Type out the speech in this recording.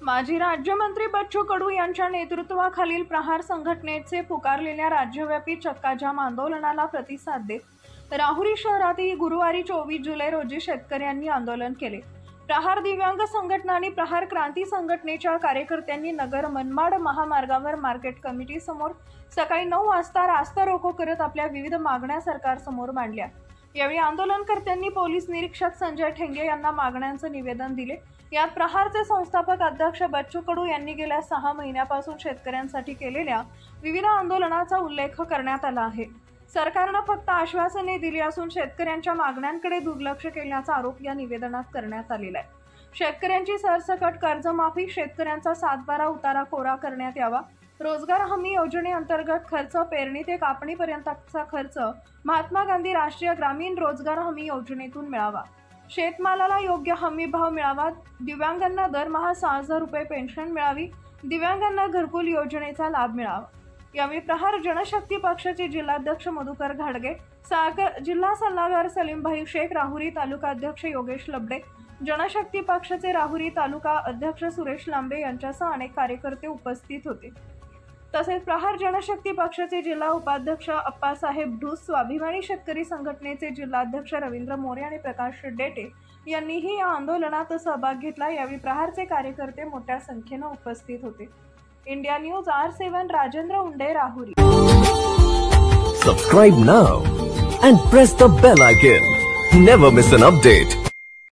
माजी राज्यमंत्री बच्चू कडू यांच्या नेतृत्वाखालील प्रहार संघटनेचे पुकारलेल्या राज्यव्यापी चक्काजाम आंदोलनाला प्रतिसाद देत राहुरी शहरातही गुरुवारी 24 जुलै रोजी शेतकऱ्यांनी आंदोलन केले। प्रहार दिव्यांग संघटना आणि प्रहार क्रांती संघटनेच्या कार्यकर्त्यांनी नगर मनमाड महामार्गावर मार्केट कमिटी समोर सकाळी 9 वाजता रास्ता रोको करत आपल्या विविध मागण्या सरकारसमोर मांडल्या। यावेळी आंदोलनकर्त्यांनी पोलीस निरीक्षक संजय ठेंगे यांना मागण्यांचे निवेदन दिले। यात प्रहारचे संस्थापक अध्यक्ष बच्चू कडू यांनी गेल्या 6 महिन्यापासून शेतकऱ्यांसाठी केलेल्या विविध आंदोलनाचा उल्लेख करण्यात आला आहे। सरकारने फक्त आश्वासने दिली असून शेतकऱ्यांच्या मागण्यांकडे दुर्लक्ष केल्याचा आरोप या निवेदनात करण्यात आलेला आहे। शेतकऱ्यांची सरसकट कर्जमाफी, शेतकऱ्यांचा 7/12 उतारा कोरा करण्यात यावा, रोजगार हमी योजनेअंतर्गत खर्च, पेरणी ते कापणीपर्यंतचा खर्च महात्मा गांधी राष्ट्रीय ग्रामीण रोजगार हमी योजनेतून मिळावा, शेतमालाला योग्य हमी भाव मिळावा, दिव्यांगांना दरमहा 6,000 रुपये पेन्शन मिळावी, दिव्यांगांना घरकुल योजनेचा लाभ मिळावा। यावेळी प्रहार जनशक्ती पक्षाचे जिल्हाध्यक्ष मधुकर घाडगे, जिल्हा सल्लागार सलीमभाई शेख, राहुरी तालुका अध्यक्ष योगेश लबडे, जनशक्ती पक्षाचे राहुरी तालुका अध्यक्ष सुरेश लांबे यांच्यासह अनेक कार्यकर्ते उपस्थित होते। तसेच प्रहार जनशक्ती पक्षाचे जिल्हा उपाध्यक्ष अप्पासाहेब ढूस, स्वाभिमानी शेतकरी संघटनेचे जिल्हाध्यक्ष रवींद्र मोरे आणि प्रकाश डेटे यांनीही या आंदोलनात सहभाग घेतला। यावेळी प्रहारचे कार्यकर्ते मोठ्या संख्येने उपस्थित होते। इंडिया न्यूज R7 राजेंद्र उंडे, Rahuri. Subscribe now and press the bell icon. Never miss an update.